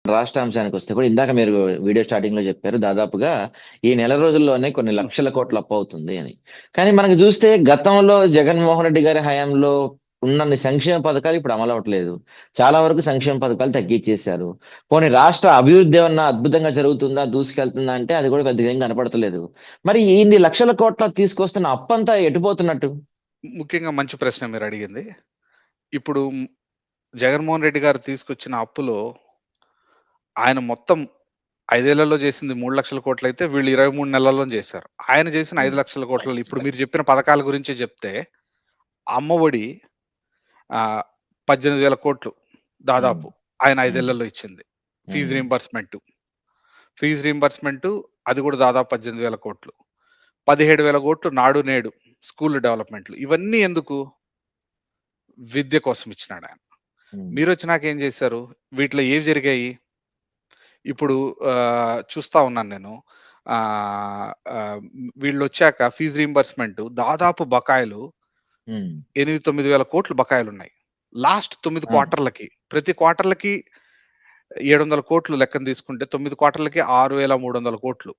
రాష్ట్ర అంశానికొస్తే కూడా ఇందాక మీరు వీడియో స్టార్టింగ్‌లో చెప్పారు. దాదాపుగా ఈ నెల రోజుల్లోనే కొన్ని హ్మ్. లక్షల కోట్ల అప్పవుతుంది అని. కానీ మనకు చూస్తే గతంలో జగన్మోహన్ రెడ్డి గారి హయాంలో ఉన్నన్ని సంక్షేమ పథకాలు ఇప్పుడు అమలవ్వట్లేదు. చాలా వరకు సంక్షేమ పథకాలు తగ్గిచ్చేశారు. పోనీ రాష్ట్ర అభివృద్ధి ఏమన్నా అద్భుతంగా జరుగుతుందా? దూసుకెళ్తుందా? అంటే అది కూడా పెద్దగా ఏం కనపడతలేదు. మరి ఇన్ని లక్షల కోట్ల తీసుకొస్తున్న అప్పంతా ఎటుపోతున్నట్టు? ముఖ్యంగా మంచి ప్రశ్న మీరడిగింది. ఇప్పుడు జగన్మోహన్ రెడ్డి గారు తీసుకొచ్చిన అప్పులో ఆయన మొత్తం 5 ఏళ్లలో చేసింది 3,00,000 కోట్లయితే వీళ్ళు 23 నెలల్లో చేశారు. ఆయన చేసిన హ్మ్. 5,00,000 కోట్లలో ఇప్పుడు మీరు చెప్పిన పథకాల గురించే చెప్తే అమ్మఒడి 18,000 కోట్లు హ్మ్. దాదాపు ఆయన 5 హ్మ్. ఏళ్లలో ఇచ్చింది. ఫీజ్ హ్మ్. రీయింబర్స్‌మెంటు. ఫీజ్ రీయింబర్స్‌మెంటు అది కూడా దాదాపు 18,000 కోట్లు. 17,000 కోట్లు నాడు నేడు స్కూల్ డెవలప్‌మెంట్‌లు. ఇవన్నీ ఎందుకు? విద్య కోసం ఇచ్చినాడాయన. హ్మ్. మీరొచ్చినాక ఏం చేశారు? వీటిలో ఏవి జరిగాయి? ఇప్పుడు చూస్తా ఉన్నాను నేను. ఆహ్, ఆహ్, వీళ్ళొచ్చాక ఫీజ్ రీయింబర్స్‌మెంట్ దాదాపు బకాయిలు హ్మ్. 8, 9,000 కోట్లు బకాయిలున్నాయి. లాస్ట్ 9 ఆ! క్వార్టర్‌లకి. ప్రతి క్వార్టర్‌లకి 700 కోట్లు లెక్కన తీసుకుంటే 9 క్వార్టర్‌లకి 6,300 కోట్లు.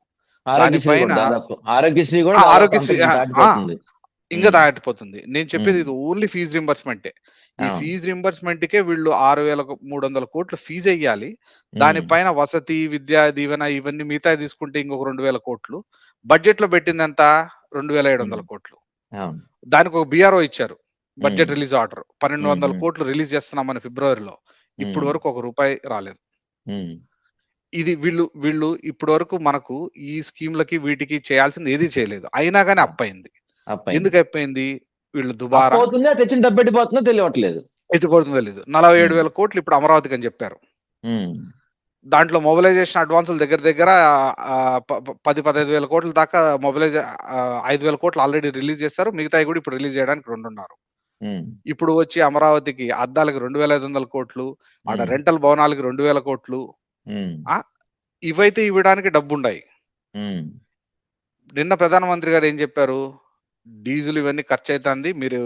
ఆరోగ్యశ్రీ దానిపైన కూడా దాదాపు. ఆరోగ్యశ్రీ కూడా దాదాపు ఆరోగ్యశ్రీ అంతకు ఆ! దాటిపోతుంది. ఇంక హ్మ్. దాటిపోతుంది. నేను చెప్పేది హ్మ్. ఇది ఓన్లీ ఫీజ్ రీయింబర్స్‌మెంటే. ఈ అవును. ఫీజ్ రీయింబర్స్‌మెంట్‌కే వీళ్ళు 6,300 కోట్లు ఫీజెయ్యాలి. హ్మ్. దానిపైన వసతి, విద్యా దీవెన ఇవన్నీ మిగతాయి తీసుకుంటే ఇంకొక 2,000 కోట్లు. బడ్జెట్‌లో పెట్టిందెంత? హ్మ్. 2,700 కోట్లు. అవును. దానికొక బీఆర్ఓ ఇచ్చారు. హ్మ్. Budget release order. హ్మ్. 1,200 హ్మ్. కోట్లు రిలీజ్ చేస్తున్నామని ఫిబ్రవరిలో. ఇప్పటి హ్మ్. వరకు ఒక రూపాయి రాలేదు. హ్మ్. ఇది వీళ్ళు ఇప్పటి వరకు మనకు ఈ స్కీమ్‌లకి వీటికి చేయాల్సింది ఏది చేయలేదు. అయినా గాని ఆ! అప్పయింది. అప్పయింది. ఎందుకు అప్పయింది? వీళ్ళు దుబారా అప్పవుతుందా? తెచ్చిన డబ్బెటుపోతుందో తెలియట్లేదు. ఎత్తిపోతుందో తెలీదు. హ్మ్. 47,000 కోట్లు ఇప్పుడు అమరావతికని జెప్పారు. హ్మ్. దాంట్లో మొబిలైజేషన్ అడ్వాన్సులు దగ్గర దగ్గర 10, 15,000 కోట్ల దాకా 5,000 కోట్లు ఆల్రెడీ రిలీజ్ చేశారు. మిగతాయి గూడా ఇప్పుడు రిలీజ్ చేయడానికి రెండున్నారు. హ్మ్. ఇప్పుడు వచ్చి అమరావతికి అద్దాలకి 2,500 కోట్లు, ఆడ హ్మ్. రెంటల్ భవనాలకి 2,000 కోట్లు. హ్మ్. ఆ! ఇవైతే ఇవ్వడానికి డబ్బుండాయి. హ్మ్. నిన్న ప్రధానమంత్రి గారు ఏం జెప్పారు? డీజిల్ ఇవన్నీ ఖర్చయితాంది. మీరు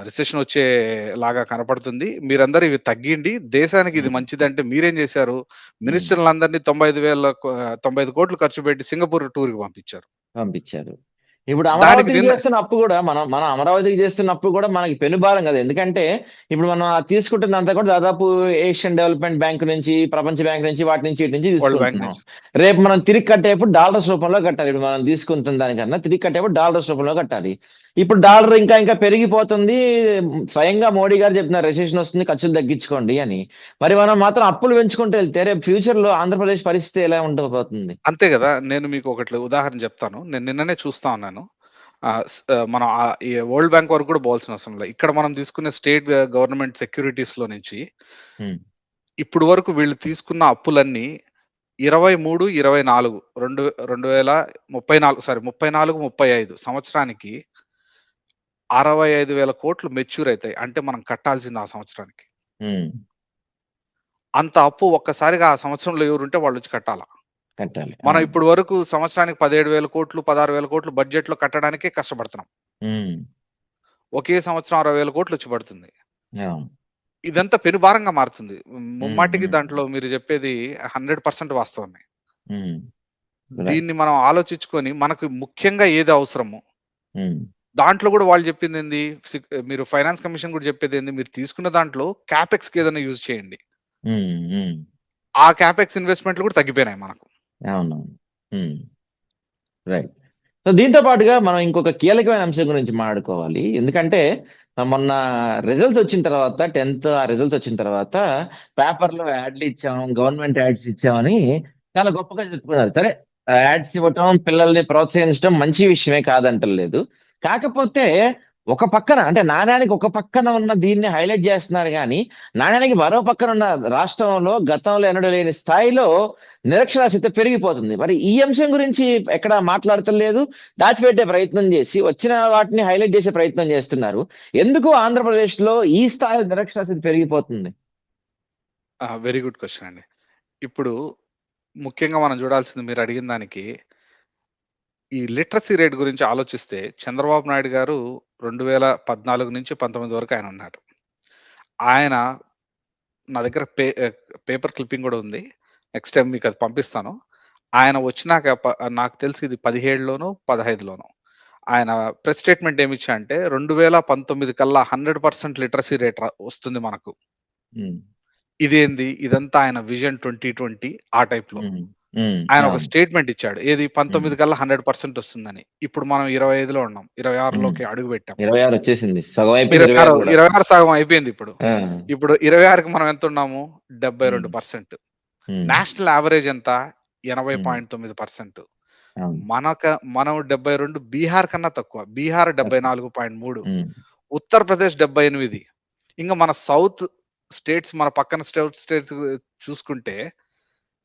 రిసెషన్ వచ్చేలాగా కనపడుతుంది. మీరందరూ ఇవి తగ్గియండి. దేశానికి ఇది హ్మ్. మంచిదంటే మీరేం జేశారు? హ్మ్. మినిస్టర్‌లందరిని 95,000 ఖర్చు పెట్టి సింగపూర్ టూర్‌కి పంపించారు. పంపించారు. ఇప్పుడు దానికి అమరావతికి నిన్న చేస్తున్న అప్పు గూడా మనం అమరావతికి చేస్తున్న అప్పు గూడా మనకి పెనుభారం గదా! ఎందుకంటే ఇప్పుడు మనం తీసుకుంటున్నదంతా కూడా దాదాపు ఏషియన్ డెవలప్‌మెంట్ బ్యాంక్ నుంచి, ప్రపంచ బ్యాంక్ నుంచి వాటి నుంచి, ఈటి నుంచి వరల్డ్ బ్యాంక్ తీసుకుంటున్నాం. నుంచి రేపు మనం తిరిగి కట్టేప్పుడు డాలర్స్ రూపంలో కట్టాలి. ఇప్పుడు మనం తీసుకుంటున్న దానికన్నా తిరిగి కట్టేప్పుడు డాలర్స్ రూపంలో కట్టాలి. ఇప్పుడు డాలర్ ఇంకా పెరిగిపోతుంది. స్వయంగా మోడీ గారు చెప్తున్నారు రెసెషన్ వస్తుంది ఖర్చులు తగ్గించుకోండి అని. మరి మనం మాత్రం అప్పులు పెంచుకుంటూ వెళ్తే రేపు ఫ్యూచర్‌లో ఆంధ్రప్రదేశ్ పరిస్థితి ఎలా ఉండబోతుంది? అంతే గదా! నేను మీకు ఒకటి ఉదాహరణ జెప్తాను. నేను నిన్ననే చూస్తా ఉన్నాను. మనం ఈ వరల్డ్ బ్యాంక్ వరకు గూడా పోవాల్సిన అవసరం లే. ఇక్కడ మనం తీసుకునే స్టేట్ గవర్నమెంట్ సెక్యూరిటీస్‌లో నుంచి హ్మ్. ఇప్పుడు వరకు వీళ్ళు తీసుకున్న అప్పులన్నీ 23, 24 2034 34, 35 సంవత్సరానికి 65,000 కోట్లు మెచ్యూర్ అయితాయి. అంటే మనం కట్టాల్సింది ఆ సంవత్సరానికి. హ్మ్. అంత అప్పు ఒక్కసారిగా ఆ సంవత్సరంలో ఎవరుంటే వాళ్ళొచ్చి కట్టాలా. కట్టాలి. మనం అవును. ఇప్పటి వరకు సంవత్సరానికి 17,000 కోట్లు, 16,000 కోట్లు బడ్జెట్‌లో కట్టడానికే కష్టపడుతున్నాం. హ్మ్. ఒకే సంవత్సరం 60,000 కోట్లొచ్చి పడుతుంది. అవును. ఇదంతా పెనుభారంగా మారుతుంది. హ్మ్. ముమ్మాటికి హ్మ్. దాంట్లో మీరు చెప్పేది 100% వాస్తవమే. హ్మ్. రైట్. దీన్ని మనం ఆలోచించుకొని మనకు ముఖ్యంగా ఏది అవసరమో హ్మ్. దాంట్లో గూడా వాళ్ళు జెప్పిందేంది? మీరు ఫైనాన్స్ కమిషన్ గూడా జెప్పేదేంది? మీరు తీసుకున్న దాంట్లో క్యాపెక్స్‌కి ఏదైనా యూజ్ చేయండి. హ్మ్. హ్మ్. ఆ క్యాపెక్స్ ఇన్వెస్ట్‌మెంట్‌లు గూడా తగ్గిపోయినాయి మనకు. అవునవును. హ్మ్. రైట్. సో, దీంతో పాటుగా మనం ఇంకొక కీలకమైన అంశం గురించి మాట్లాడుకోవాలి. ఎందుకంటే మొన్న రిజల్ట్స్ వచ్చిన తర్వాత 10థ్ ఆ రిజల్ట్స్ వచ్చిన తర్వాత పేపర్‌లో యాడ్‌లు ఇచ్చాం, గవర్నమెంట్ యాడ్స్ ఇచ్చామని చాలా గొప్పగా చెప్పుకున్నారు. సరే యాడ్స్ ఇవ్వటం, పిల్లల్ని ప్రోత్సహించడం మంచి విషయమే కాదంటలేదు. కాకపోతే ఒక పక్కన అంటే నాణానికి ఒక పక్కన ఉన్న దీన్ని హైలైట్ చేస్తున్నారు గానీ, నాణానికి మరో పక్కన ఉన్న రాష్ట్రంలో గతంలో ఎన్నడూ లేని స్థాయిలో నిరక్షరాస్యత పెరిగిపోతుంది. మరి ఈ అంశం గురించి ఎక్కడా మాట్లాడతల్లేదు. దాచిపెట్టే ప్రయత్నం జేసి, వచ్చిన వాటిని హైలైట్ జేసే ప్రయత్నం జేస్తున్నారు. ఎందుకు ఆంధ్రప్రదేశ్‌లో ఈ స్థాయిలో నిరక్షరాస్యత పెరిగిపోతుంది? వెరీ గుడ్ క్వెషన్ అండి. ఇప్పుడు ముఖ్యంగా మనం జూడాల్సింది మీరడిగిన దానికి ఈ లిటరసీ రేట్ గురించి ఆలోచిస్తే చంద్రబాబు నాయుడు గారు 2014 నుంచి 19 వరకు ఆయనున్నాడు. ఆయన నా దగ్గర పేపర్ క్లిప్పింగ్ కూడా ఉంది. నెక్స్ట్ టైం మీకు అది పంపిస్తాను. ఆయన వచ్చినాక నాకు తెలిసి ఇది 17లోనో, 15లోనో ఆయన ప్రెస్ స్టేట్మెంట్ ఏమిచ్చా అంటే 2019 కల్లా 100% లిటరసీ రేట్ వస్తుంది మనకు. ఉమ్, ఇదేంది? ఇదంతా ఆయన విజన్ 2020 ఆ టైప్‌లో. ఉమ్, ఉమ్, ఆయన ఒక అవును. స్టేట్మెంట్ ఇచ్చాడు. ఏది ఉమ్, 19 కల్లా 100% వస్తుందని. ఇప్పుడు మనం 25లో ఉన్నాం. ఉమ్. 26లోకి అడుగు పెట్టాం. 26 వచ్చేసింది, సగం అయిపోయింది 26 26 కూడా. 26 సగం అయిపోయింది ఇప్పుడు. ఆ, ఇప్పుడు 26కి మనం ఎంతున్నాము? ఉమ్, 72%. ఉమ్, నేషనల్ యావరేజ్ ఎంత? ఉమ్, 80.9%. అవును. మనం 72 బీహార్ కన్నా తక్కువ. బీహార్ తక్కువ. 74.3, ఉమ్, ఉత్తరప్రదేశ్ 78. ఇంక మన సౌత్ స్టేట్స్ మన పక్కన స్టేట్స్ చూసుకుంటే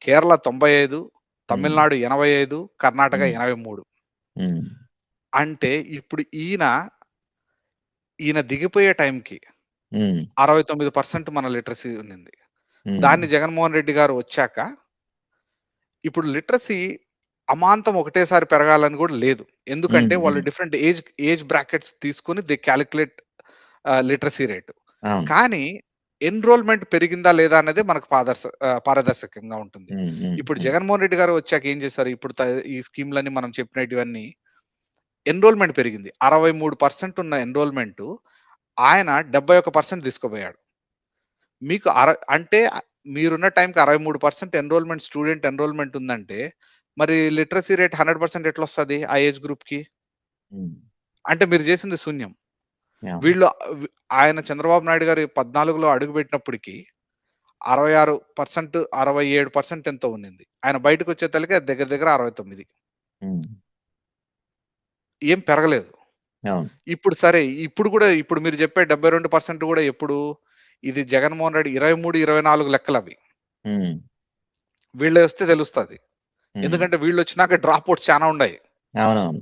కేరళ 95, ఉమ్, తమిళనాడు 85, కర్ణాటక ఉమ్, 83. ఉమ్, అంటే ఇప్పుడు ఈయన దిగిపోయే టైంకి ఉమ్, 69% మన లిటరసీ ఉన్నింది. ఉమ్, దాన్ని జగన్మోహన్ రెడ్డి గారు వచ్చాక ఇప్పుడు లిటరసీ అమాంతం ఒకటేసారి పెరగాలని కూడా లేదు. ఎందుకంటే ఉమ్, వాళ్ళు ఉమ్, డిఫరెంట్ ఏజ్ బ్రాకెట్స్ తీసుకొని దే కాలిక్యులేట్ లిటరసీ రేట్. అవును. కానీ ఎన్రోల్‌మెంట్ పెరిగిందా లేదా అనేది మనకు పారదర్శకంగా ఉంటుంది. ఉమ్, ఉమ్, ఇప్పుడు ఉమ్, జగన్మోహన్ రెడ్డి గారు వచ్చాక ఏం చేశారు? ఇప్పుడు ఈ స్కీమ్‌లన్నీ మనం చెప్పినటివన్నీ ఎన్రోల్‌మెంట్ పెరిగింది. 63% ఉన్న ఎన్రోల్‌మెంటు ఆయన 71% తీసుకుపోయాడు. మీకు అంటే మీరున్న టైంకి 63% స్టూడెంట్ ఎన్రోల్‌మెంట్ ఉందంటే, మరి లిటరసీ రేట్ 100% ఎట్లొస్తది ఆ ఏజ్ గ్రూప్‌కి? ఉమ్, అంటే మీరు చేసింది శూన్యం. అవును. వీళ్ళు ఆయన చంద్రబాబు నాయుడు గారు 14లో అడుగుపెట్టినప్పటికి 66%, 67% ఎంతో ఉన్నింది. ఆయన బయటకొచ్చేతలకి అది దగ్గర దగ్గర 69. ఉమ్, ఏం పెరగలేదు. అవును. ఇప్పుడు సరే, ఇప్పుడు మీరు చెప్పే 72% కూడా ఎప్పుడు? ఇది జగన్మోహన్ రెడ్డి 23, 24 లెక్కలవి. ఉమ్, వీళ్ళొస్తే తెలుస్తది. ఉమ్, ఎందుకంటే వీళ్ళొచ్చినాక డ్రాప్ ఔట్స్ చానా ఉండాయి. అవునవును.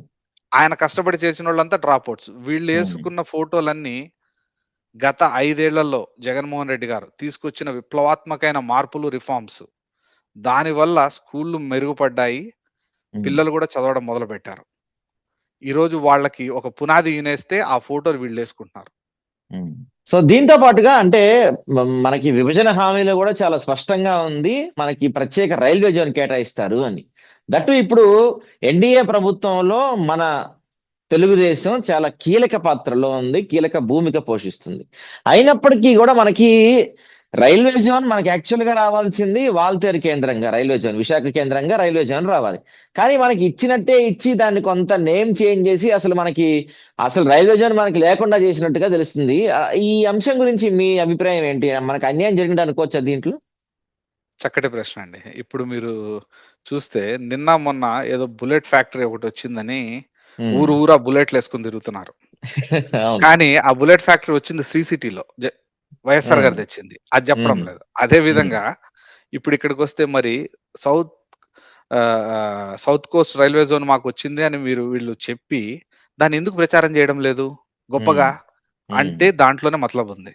ఆయన కష్టపడి చేసినోళ్ళంతా డ్రాప్ ఔట్స్. ఉమ్, వీళ్ళేసుకున్న ఫోటోలన్నీ గత 5 ఏళ్లలో జగన్మోహన్ రెడ్డి గారు తీసుకొచ్చిన విప్లవాత్మకమైన మార్పులు, రిఫార్మ్స్. దానివల్ల స్కూల్‌లు మెరుగుపడ్డాయి. ఉమ్, పిల్లలు కూడా చదవడం మొదలుపెట్టారు. ఈరోజు వాళ్ళకి ఒక పునాది ఈనేస్తే ఆ ఫోటోలు వీళ్ళేసుకుంటున్నారు. ఉమ్. సో దీంతో పాటుగా అంటే మనకి విభజన హామీలో కూడా చాలా స్పష్టంగా ఉంది, మనకి ప్రత్యేక రైల్వే జోన్ కేటాయిస్తారు అని. దట్టు ఇప్పుడు ఎన్డీఏ ప్రభుత్వంలో మన తెలుగుదేశం చాలా కీలక పాత్రలో ఉంది, కీలక భూమిక పోషిస్తుంది. అయినప్పటికీ కూడా మనకి రైల్వే జోన్ మనకి యాక్చువల్ గా రావాల్సింది వాల్తేరు కేంద్రంగా రైల్వే జోన్, విశాఖ కేంద్రంగా రైల్వే జోన్ రావాలి. కానీ మనకి ఇచ్చినట్టే ఇచ్చి దాన్ని కొంత నేమ్ చేంజ్ చేసి అసలు రైల్వే జోన్ మనకి లేకుండా చేసినట్టుగా తెలుస్తుంది. ఈ అంశం గురించి మీ అభిప్రాయం ఏంటి? మనకు అన్యాయం జరిగింది అనుకోవచ్చా దీంట్లో? చక్కటి ప్రశ్న అండి. ఇప్పుడు మీరు చూస్తే నిన్న, మొన్న ఏదో బుల్లెట్ ఫ్యాక్టరీ ఒకటొచ్చిందని ఉమ్. ఊరూరా బుల్లెట్‌లేసుకొని తిరుగుతున్నారు. అవును. కానీ ఆ బుల్లెట్ ఫ్యాక్టరీ వచ్చింది శ్రీ సిటీలో. వైఎస్ఆర్ గారు ఉమ్, తెచ్చింది. అది చెప్పడం ఉమ్, లేదు. అదే ఉమ్, విధంగా ఇప్పుడు ఇక్కడికొస్తే మరి south south coast railway zone మాకొచ్చింది అని వీళ్ళు చెప్పి దాన్ని ఎందుకు ప్రచారం చేయడం లేదు ఉమ్, గొప్పగా? ఉమ్. అంటే దాంట్లోనే మతలబుంది.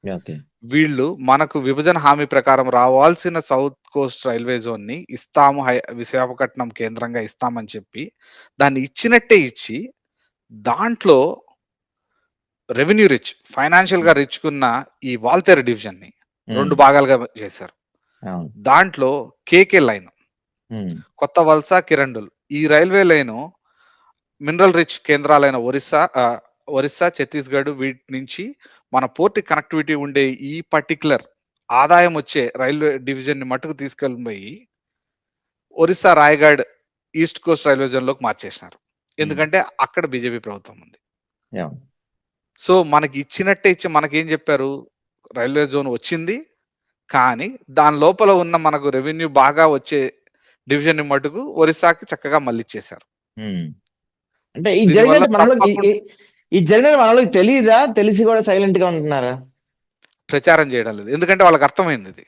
ఓకే. వీళ్ళు మనకు విభజన హామీ ప్రకారం రావాల్సిన సౌత్ కోస్ట్ రైల్వే జోన్‌ని ఇస్తాము, విశాఖపట్నం కేంద్రంగా ఇస్తామని చెప్పి, దాన్ని ఇచ్చినట్టే ఇచ్చి, దాంట్లో రెవెన్యూ ఫైనాన్షియల్‌గా రిచ్‌గున్న ఈ వాల్తేరు డివిజన్‌ని 2 ఉమ్, భాగాలుగా చేశారు. అవును. దాంట్లో కేకే లైన్, ఉమ్, కొత్త వలస, కిరండుల్ ఈ రైల్వే లైను మినరల్ రిచ్ కేంద్రాలైన ఒరిస్సా, ఛత్తీస్‌గఢ్ వీటి నుంచి మన పోర్ట్ కనెక్టివిటీ ఉండే ఈ పర్టిక్యులర్ ఆదాయం వచ్చే రైల్వే డివిజన్‌ని మట్టుకు తీసుకెళ్ళిపోయి Orissa, Rayagada east coast railway జోన్‌లోకి మార్చేసినారు. ఉమ్, ఎందుకంటే అక్కడ బీజేపీ ప్రభుత్వం ఉంది. అవును. సో, మనకి ఇచ్చినట్టే ఇచ్చి మనకేం చెప్పారు? రైల్వే జోన్ వచ్చింది. కానీ దాని లోపల ఉన్న మనకు రెవెన్యూ బాగా వచ్చే డివిజన్‌ని మటుకు ఒరిస్సాకి చక్కగా మళ్ళిచ్చేశారు. ఉమ్. అంటే దీనివల్ల ఈ జరిగినట్టు మనలోకి తెలియదా? తెలిసి కూడా సైలెంట్ గా ఉంటున్నారా? ప్రచారం చేయడం లేదు. ఎందుకంటే వాళ్ళకి అర్థమైందిది.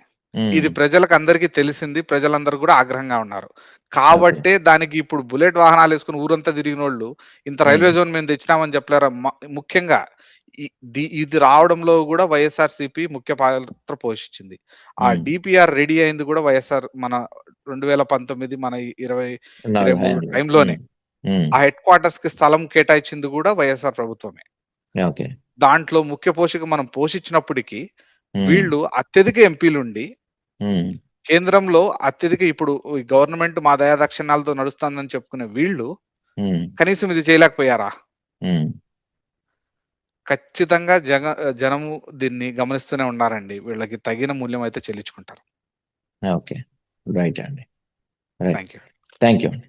ఇది ఉమ్, ప్రజలకు అందరికీ తెలిసింది. ప్రజలందరూ కూడా ఆగ్రహంగా ఉన్నారు. ఓకే. కాబట్టే దానికి ఇప్పుడు బుల్లెట్ వాహనాలేసుకొని ఊరంతా తిరిగినోళ్ళు ఇంత ఉమ్, రైల్వే జోన్ మేము తెచ్చినామని చెప్పలేరా? ముఖ్యంగా ఇది రావడంలో కూడా వైఎస్ఆర్‌సీపీ ముఖ్య పాత్ర పోషించింది. ఆ ఉమ్. డీపీఆర్ రెడీ అయింది కూడా వైఎస్ఆర్ మన 2019 మన 20, నాలుగు 23 హయాంలో. టైంలోనే. ఉమ్, ఉమ్, ఆ హెడ్ క్వార్టర్స్‌కి స్థలం కేటాయించింది కూడా వైఎస్ఆర్ ప్రభుత్వమే. ఓకే. దాంట్లో ముఖ్య పోషిక మనం పోషించినప్పటికీ ఉమ్, వీళ్ళు అత్యధిక ఎంపీలుండి ఉమ్, కేంద్రంలో అత్యధిక ఇప్పుడు ఈ గవర్నమెంట్ మా దయా దక్షిణాలతో నడుస్తుందని చెప్పుకునే వీళ్ళు ఉమ్, కనీసం ఇది చేయలేకపోయారా? ఉమ్. ఖచ్చితంగా జనము దీన్ని గమనిస్తూనే ఉన్నారండి. వీళ్ళకి తగిన మూల్యం అయితే చెల్లించుకుంటారు. ఓకే, రైట్ అండి, right. Thank you. Thank you.